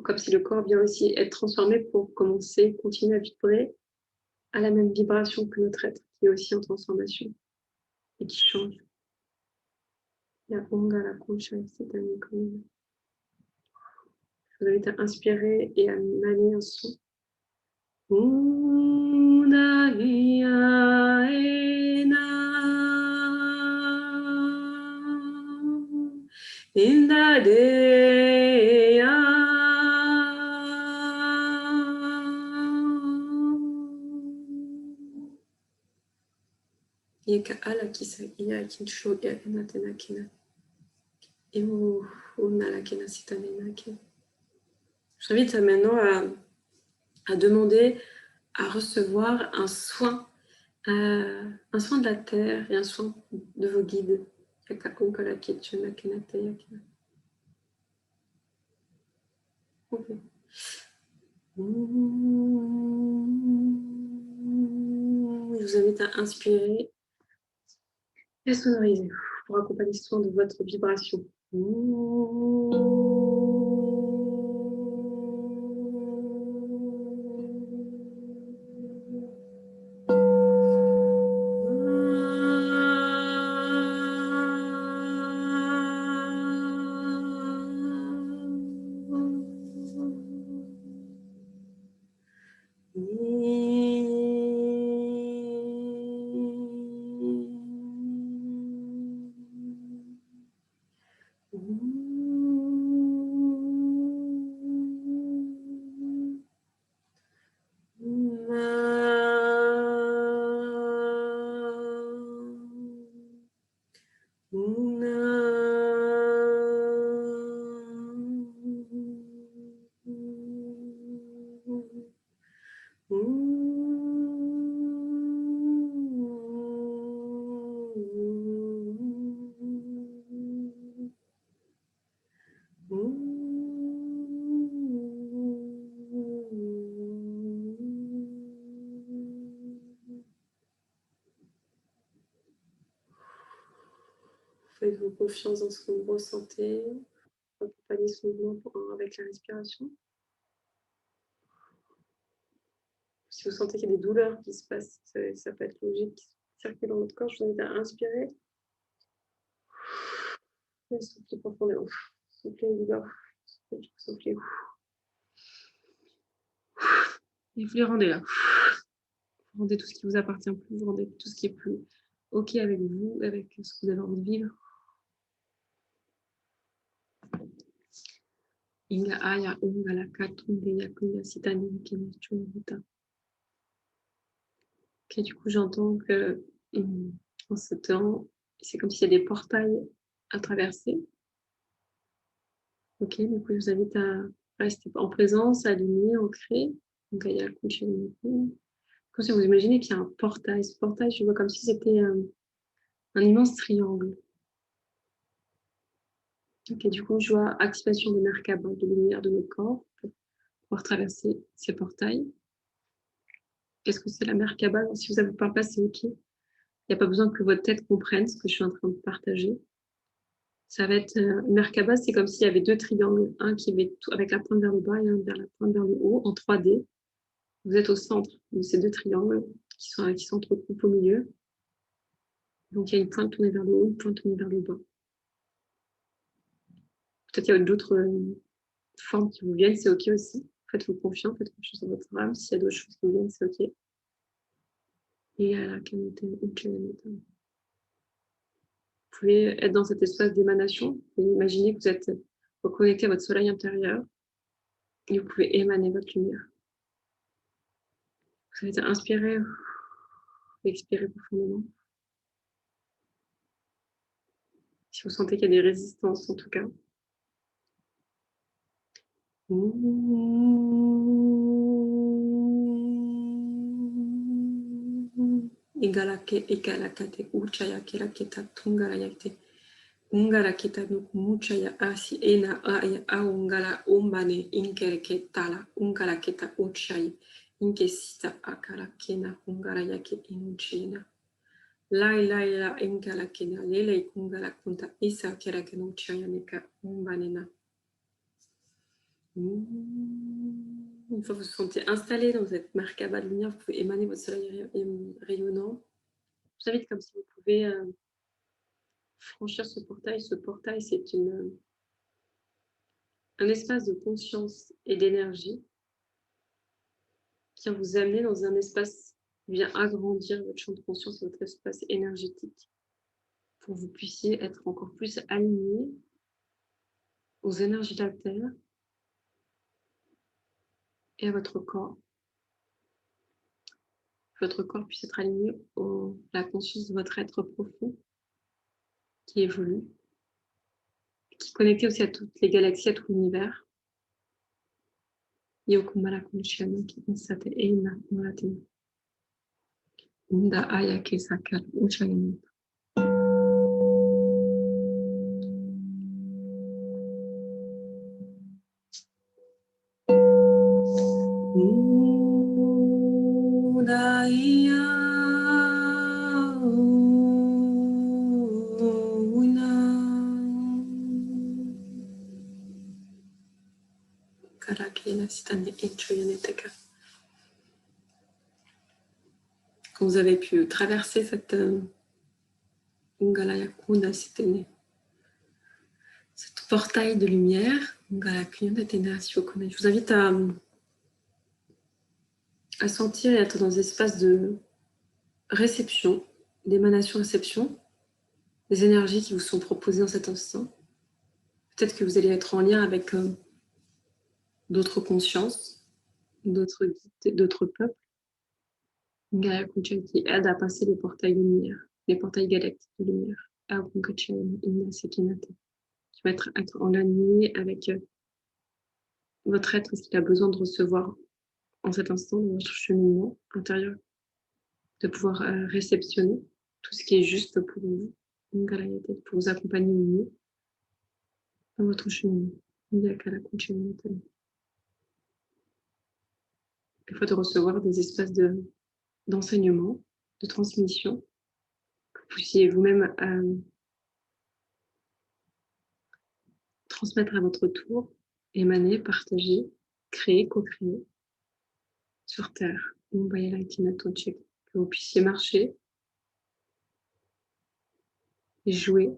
comme si le corps vient aussi être transformé pour commencer, continuer à vibrer à la même vibration que notre être, qui est aussi en transformation et qui change. Il y a Onga la concha, c'est un icône. Je vous invite à inspirer et à manier un son. Yeka ala kisa iya kinsho ya enatena kina. Emu unala kina sitanena kina. J'invite maintenant à demander à recevoir un soin de la terre et un soin de vos guides. Okay. Je vous invite à inspirer et sonoriser pour accompagner ce soin de votre vibration. Faites-vous confiance dans ce que vous ressentez. Accompagnez ce mouvement avec la respiration. Si vous sentez qu'il y a des douleurs qui se passent, ça peut être logique, qui circulent dans votre corps, je vous invite à inspirer. Et soufflez profondément. Soufflez évidemment. Soufflez. Et vous les rendez là. Vous rendez tout ce qui vous appartient plus, vous rendez tout ce qui est plus OK avec vous, avec ce que vous avez envie de vivre. Inga aya ungala katunde yakuya sitani kemichunita. Ok, du coup, j'entends que en ce temps, c'est comme s'il y a des portails à traverser. Ok, du coup, je vous invite à rester en présence, aligné, ancré. Donc, il y a le continuité. Comme si vous imaginez qu'il y a un portail. Ce portail, je vois comme si c'était un immense triangle. Ok, du coup, je vois activation de Merkaba, de lumière de notre corps, pour pouvoir traverser ces portails. Qu'est-ce que c'est la Merkaba? Si vous ne parlez pas, c'est ok. Il n'y a pas besoin que votre tête comprenne ce que je suis en train de partager. Ça va être Merkaba, c'est comme s'il y avait deux triangles, un qui avait tout, avec la pointe vers le bas et un vers la pointe vers le haut, en 3D. Vous êtes au centre de ces 2 triangles qui s'entrecoupent au milieu. Donc, il y a une pointe tournée vers le haut, une pointe tournée vers le bas. Peut-être qu'il y a d'autres formes qui vous viennent, c'est OK aussi. Faites-vous confiance à votre âme. S'il y a d'autres choses qui vous viennent, c'est OK. Et à la canette, vous pouvez être dans cet espace d'émanation et imaginer que vous êtes reconnecté à votre soleil intérieur et vous pouvez émaner votre lumière. Vous allez inspirer, expirer profondément. Si vous sentez qu'il y a des résistances, en tout cas. Igalake igalakate uchaya kiraketa tungarayakte. Ungara kita muchaya asi ena aya aungala umbane inkereketala ungara kita uchaya inkesita akara kena ungara yake inuchina. Lai la ingala kena lele kungala kunta isa kerakena uchaya nika umbanena. Une fois que vous vous sentez installé dans cette Merkaba de lumière, vous pouvez émaner votre soleil rayonnant. Je vous invite comme si vous pouvez franchir ce portail. Ce portail, c'est un espace de conscience et d'énergie qui vient vous amener dans un espace qui vient agrandir votre champ de conscience et votre espace énergétique pour que vous puissiez être encore plus aligné aux énergies de la Terre et à votre corps. Votre corps puisse être aligné à la conscience de votre être profond qui évolue, qui est connecté aussi à toutes les galaxies, à tout l'univers. Quand vous avez pu traverser cette ce portail de lumière, je vous invite à sentir et être dans des espaces de réception, d'émanation-réception, des énergies qui vous sont proposées dans cet instant. Peut-être que vous allez être en lien avec d'autres consciences, d'autres guides, d'autres peuples. Qui aide à passer les portails de lumière, les portails galactiques de lumière. Qui va être en aligné avec votre être, ce qu'il a besoin de recevoir en cet instant dans votre cheminement intérieur, de pouvoir réceptionner tout ce qui est juste pour vous, pour vous accompagner au mieux dans votre cheminement. Des fois de recevoir des espaces d'enseignement, de transmission, que vous puissiez vous-même transmettre à votre tour, émaner, partager, créer, co-créer sur Terre. Que vous puissiez marcher et jouer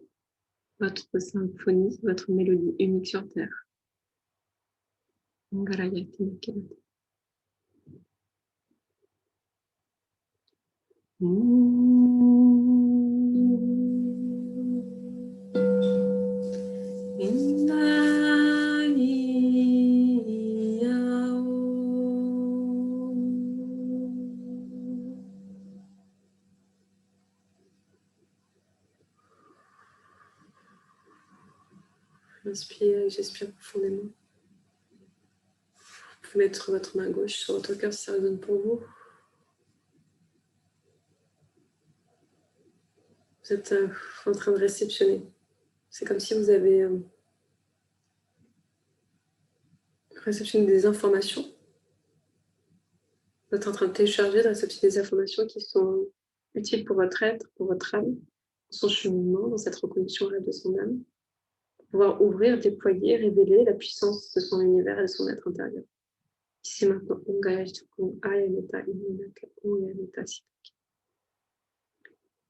votre symphonie, votre mélodie unique sur Terre. Inspirez, j'expire profondément. Vous pouvez mettre votre main gauche sur votre cœur si ça résonne pour vous. Vous êtes en train de réceptionner. C'est comme si vous avez réceptionné des informations. Vous êtes en train de télécharger, de réceptionner des informations qui sont utiles pour votre être, pour votre âme, son cheminement, dans cette reconnexion de son âme, pour pouvoir ouvrir, déployer, révéler la puissance de son univers et de son être intérieur. Ici maintenant, Ungaya Chukwu, Ayaneta, Imunaka, Uyaneta, Sitaki.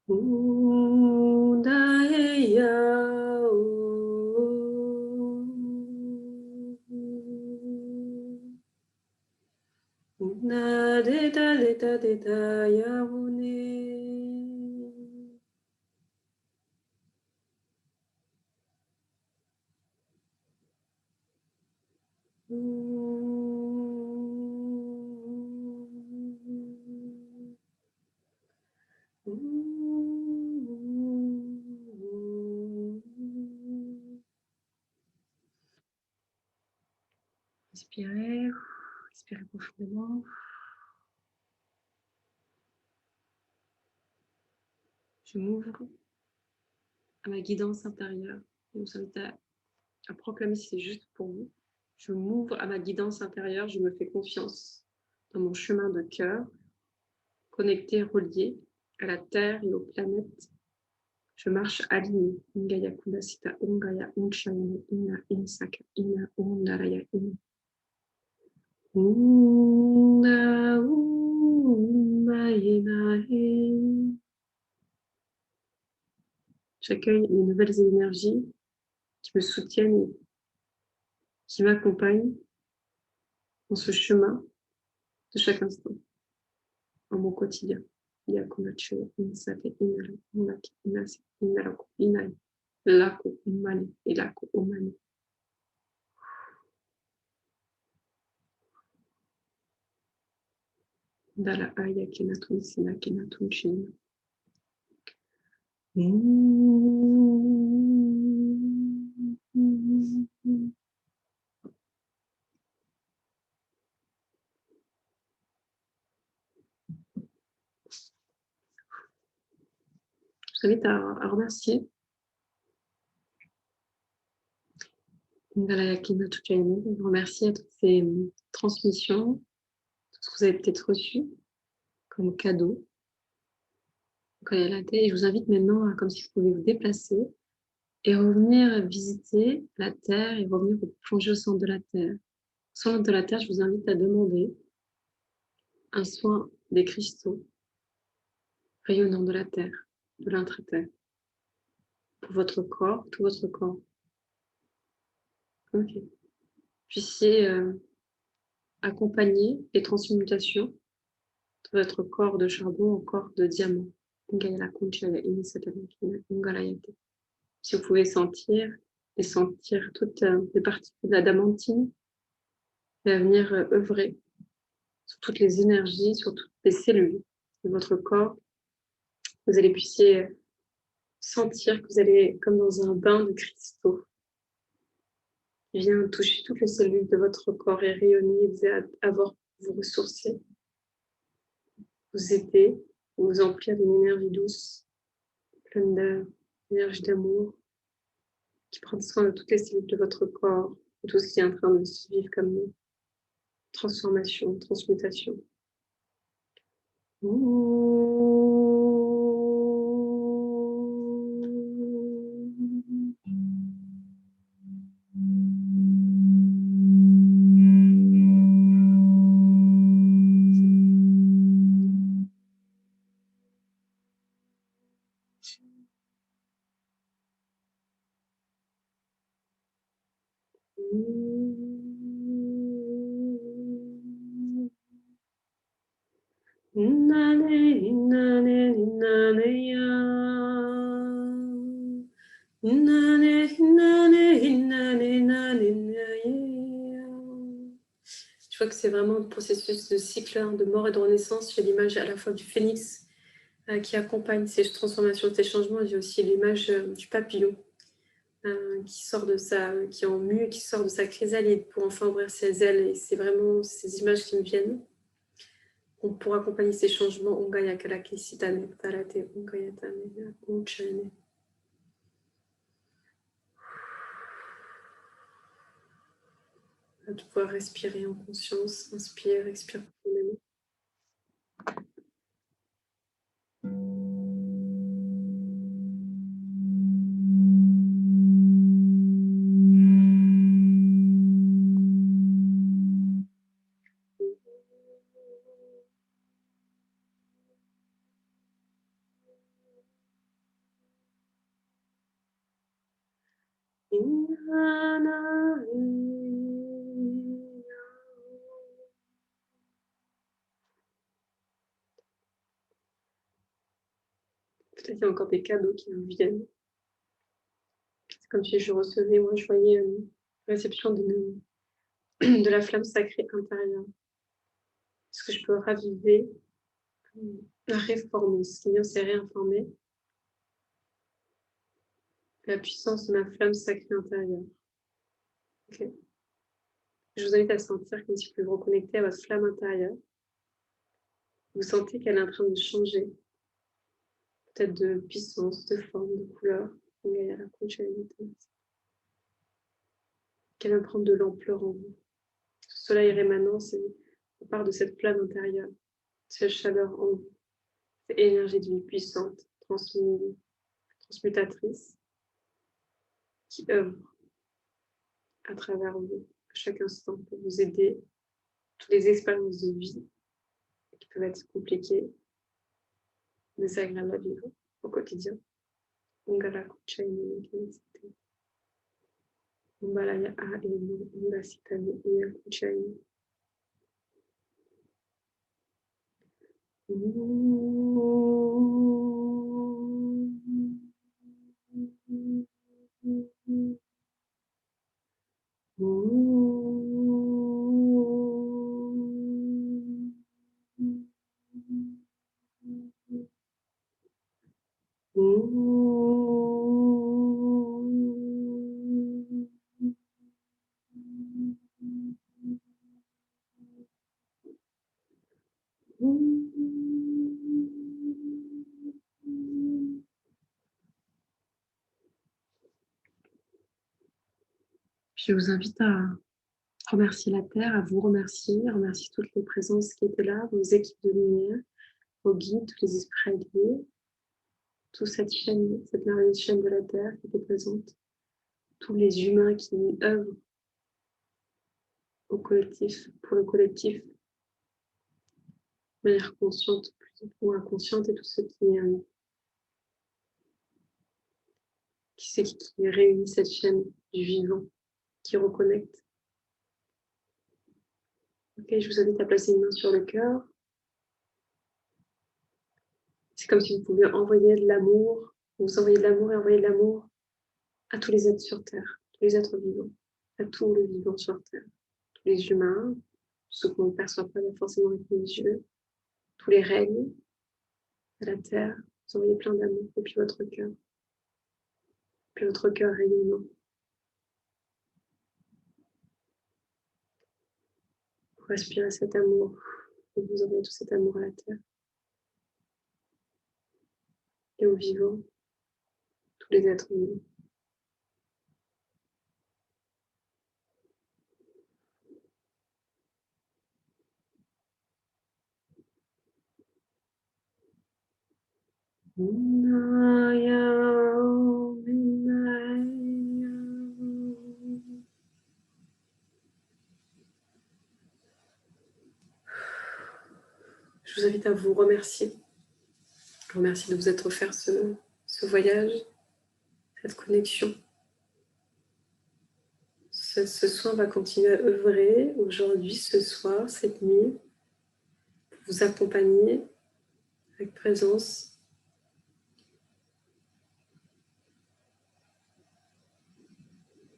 Undaya, Na de da yawune. Respirez, respirez profondément. Je m'ouvre à ma guidance intérieure. Je vous invite à proclamer si c'est juste pour vous. Je m'ouvre à ma guidance intérieure, je me fais confiance dans mon chemin de cœur, connecté, relié à la Terre et aux planètes. Je marche aligné. Ingaya Kundasita, Ungaya Unchayane, Ina Insaka, Ina Undaraya, Ina. Unda Umayena. J'accueille les nouvelles énergies qui me soutiennent, qui m'accompagnent dans ce chemin de chaque instant, dans mon quotidien. Yakunache, Insate, Inara, Unaki, Inasi, Inaraku, Inai, Laku, Umani, Ilaku, Umani. Dala Aya, Kenatun, Sina, Kenatun, China. Je vous invite à remercier vous remercier à toutes ces transmissions, tout ce que vous avez peut-être reçu comme cadeau. Et je vous invite maintenant, comme si vous pouviez vous déplacer et revenir visiter la Terre et revenir vous plonger au centre de la Terre. Au centre de la Terre, je vous invite à demander un soin des cristaux rayonnants de la Terre, de l'intra-terre, pour votre corps, tout votre corps. Ok. Puissiez accompagner les transmutations de votre corps de charbon au corps de diamant. Si vous pouvez sentir toutes les particules de l'adamantine, qui va venir œuvrer sur toutes les énergies, sur toutes les cellules de votre corps. Vous allez puissiez sentir que vous allez comme dans un bain de cristaux qui vient toucher toutes les cellules de votre corps et rayonner, vous allez avoir vous ressourcer, vous aider, vous emplir d'une énergie douce, pleine d'énergie d'amour, qui prend soin de toutes les cellules de votre corps, de tout ce qui est en train de se vivre comme transformation, transmutation. Je vois que c'est vraiment un processus de cycle de mort et de renaissance. J'ai l'image à la fois du phénix qui accompagne ces transformations, ces changements. J'ai aussi l'image du papillon qui sort de qui est en mue, qui sort de sa chrysalide pour enfin ouvrir ses ailes. Et c'est vraiment ces images qui me viennent. Pour accompagner ces changements, Ungaya Kalaki Sitane, Tarate, Ungaya Tane, Unchane. De pouvoir respirer en conscience, inspire, expire profondément. Peut-être qu'il y a encore des cadeaux qui vous viennent. C'est comme si je recevais, moi je voyais une réception de la flamme sacrée intérieure. Est-ce que je peux raviver, réformer, ce qui c'est réinformer la puissance de ma flamme sacrée intérieure. Okay. Je vous invite à sentir comme si vous pouvez vous reconnecter à votre flamme intérieure. Vous sentez qu'elle est en train de changer, peut-être de puissance, de forme, de couleur. Qu'elle va prendre de l'ampleur en vous. Ce soleil rémanent, on part de cette flamme intérieure, cette chaleur en vous, cette énergie de vie puissante, transmutatrice, qui œuvre à travers vous, à chaque instant, pour vous aider, toutes les expériences de vie qui peuvent être compliquées, désagréables à vivre au quotidien. Ungala kuchaini nikenzite. Umbala ya a emu ungasitani iya kuchaini. Je vous invite à remercier la Terre, à vous remercier toutes les présences qui étaient là, vos équipes de lumière, vos guides, tous les esprits alliés, toute cette chaîne, cette merveilleuse chaîne de la Terre qui était présente, tous les humains qui œuvrent au collectif, pour le collectif, de manière consciente ou inconsciente, et tout ce qui réunit cette chaîne du vivant, qui reconnecte. Ok, je vous invite à placer une main sur le cœur. C'est comme si vous pouviez envoyer de l'amour, vous envoyez de l'amour et envoyer de l'amour à tous les êtres sur Terre, tous les êtres vivants, à tout le vivant sur Terre, tous les humains, ceux qu'on ne perçoit pas forcément avec les yeux, tous les règnes de la Terre, vous envoyez plein d'amour depuis votre cœur rayonnant. Vous respirez cet amour, et vous envoyez tout cet amour à la Terre et aux vivants, tous les êtres vivants. Je vous invite à vous remercier. Je vous remercie de vous être offert ce voyage, cette connexion. Ce soin va continuer à œuvrer aujourd'hui, ce soir, cette nuit, pour vous accompagner avec présence.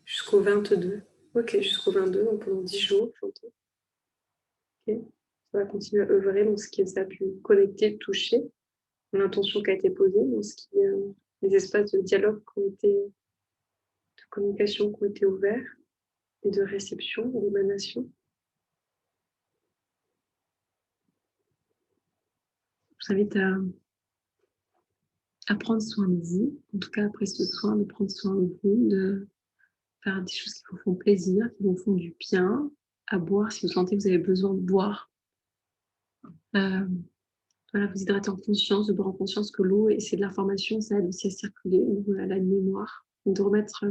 Jusqu'au 22. Ok, jusqu'au 22, donc pendant 10 jours, j'entends. Ok, ça va continuer à œuvrer dans ce qui ça a pu connecter, toucher, l'intention qui a été posée, dans ce qui les espaces de dialogue qui ont été, de communication qui ont été ouverts, et de réception, d'émanation. Je vous invite à prendre soin de vous, en tout cas après ce soin, de prendre soin de vous, de faire des choses qui vous font plaisir, qui vous font du bien, à boire si vous sentez que vous avez besoin de boire. Voilà, vous hydrater en conscience, de boire en conscience que l'eau, et c'est de l'information, ça aide aussi à circuler, à la mémoire. Donc de remettre,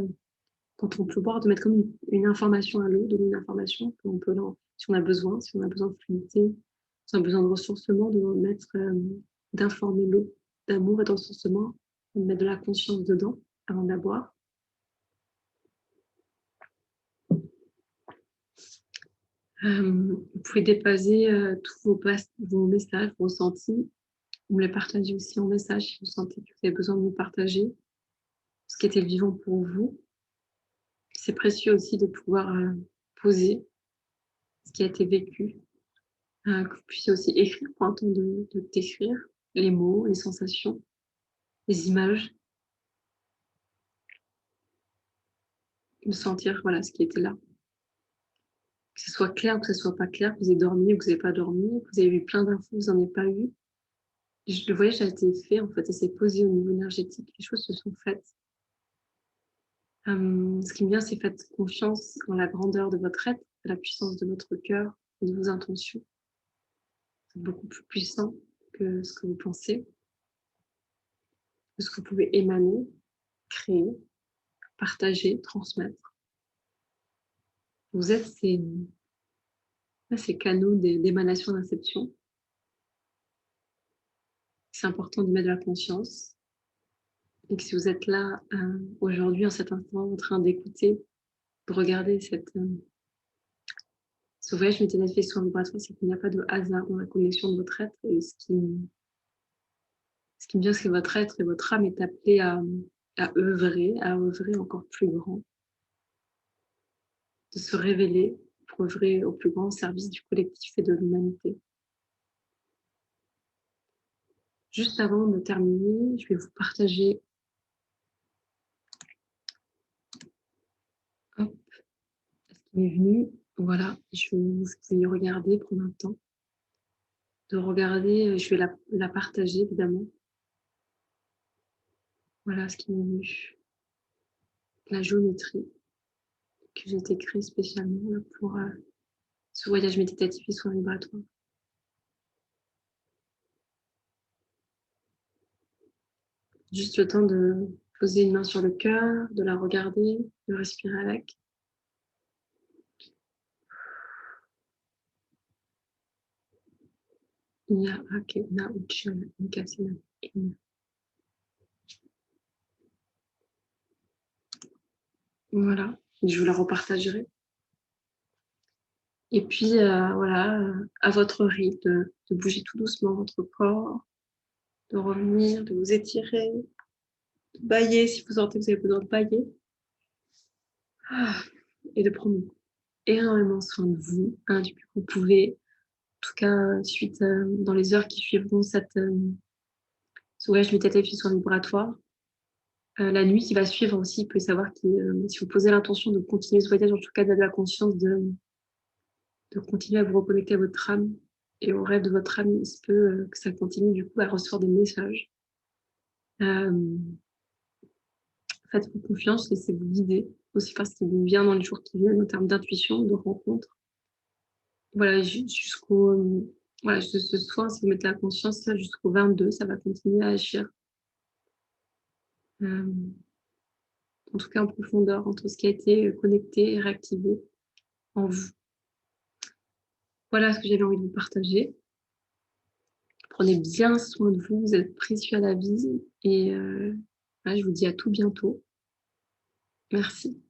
quand on peut boire, de mettre comme une information à l'eau, donner une information, qu'on peut, si on a besoin de fluidité, si on a besoin de ressourcement, de mettre, d'informer l'eau, d'amour et de ressourcement, de mettre de la conscience dedans avant de la boire. Vous pouvez déposer tous vos messages, vos ressentis. Vous me les partagez aussi en message si vous sentez que vous avez besoin de vous partager ce qui était vivant pour vous. C'est précieux aussi de pouvoir poser ce qui a été vécu, que vous puissiez aussi écrire, prendre le temps de décrire les mots, les sensations, les images, de sentir voilà, ce qui était là. Que ce soit clair ou que ce soit pas clair, que vous ayez dormi ou que vous n'avez pas dormi, que vous avez eu plein d'infos, vous n'en avez pas eu. Le voyage a été fait, en fait, et s'est posé au niveau énergétique. Les choses se sont faites. Ce qui me vient, c'est faites confiance en la grandeur de votre être, à la puissance de votre cœur et de vos intentions. C'est beaucoup plus puissant que ce que vous pensez, que ce que vous pouvez émaner, créer, partager, transmettre. Vous êtes ces canaux d'émanation d'inception. C'est important de mettre de la conscience. Et que si vous êtes là aujourd'hui, en cet instant, en train d'écouter, de regarder ce voyage médiatique en vibration, c'est qu'il n'y a pas de hasard dans la connexion de votre être. Et ce qui me vient, c'est que votre être et votre âme est appelé à œuvrer encore plus grand, de se révéler pour œuvrer au plus grand service du collectif et de l'humanité. Juste avant de terminer, je vais vous partager ce qui m'est venu. Voilà, je vais y regarder, prendre un temps de regarder, je vais la partager évidemment. Voilà ce qui m'est venu. La géométrie que j'ai été créée spécialement là, pour ce voyage méditatif et soins vibratoires. Juste le temps de poser une main sur le cœur, de la regarder, de respirer avec. Voilà, je vous la repartagerai. Et puis, voilà, à votre rythme, de bouger tout doucement votre corps, de revenir, de vous étirer, de bâiller si vous sentez que vous avez besoin de bâiller. Et de prendre énormément soin de vous, du plus que vous pouvez. En tout cas, suite, dans les heures qui suivront ce voyage méditatif et soins vibratoires. La nuit qui va suivre aussi, vous pouvez savoir que si vous posez l'intention de continuer ce voyage, en tout cas de la conscience de continuer à vous reconnecter à votre âme et au rêve de votre âme, il se peut que ça continue du coup à recevoir des messages. Faites-vous confiance, laissez-vous guider aussi par ce qui vous vient dans les jours qui viennent en termes d'intuition, de rencontres. Voilà, jusqu'au voilà, ce soir, si vous mettez la conscience, jusqu'au 22, ça va continuer à agir. En tout cas, en profondeur, entre ce qui a été connecté et réactivé en vous. Voilà ce que j'avais envie de vous partager. Prenez bien soin de vous, vous êtes précieux à la vie. Et je vous dis à tout bientôt. Merci.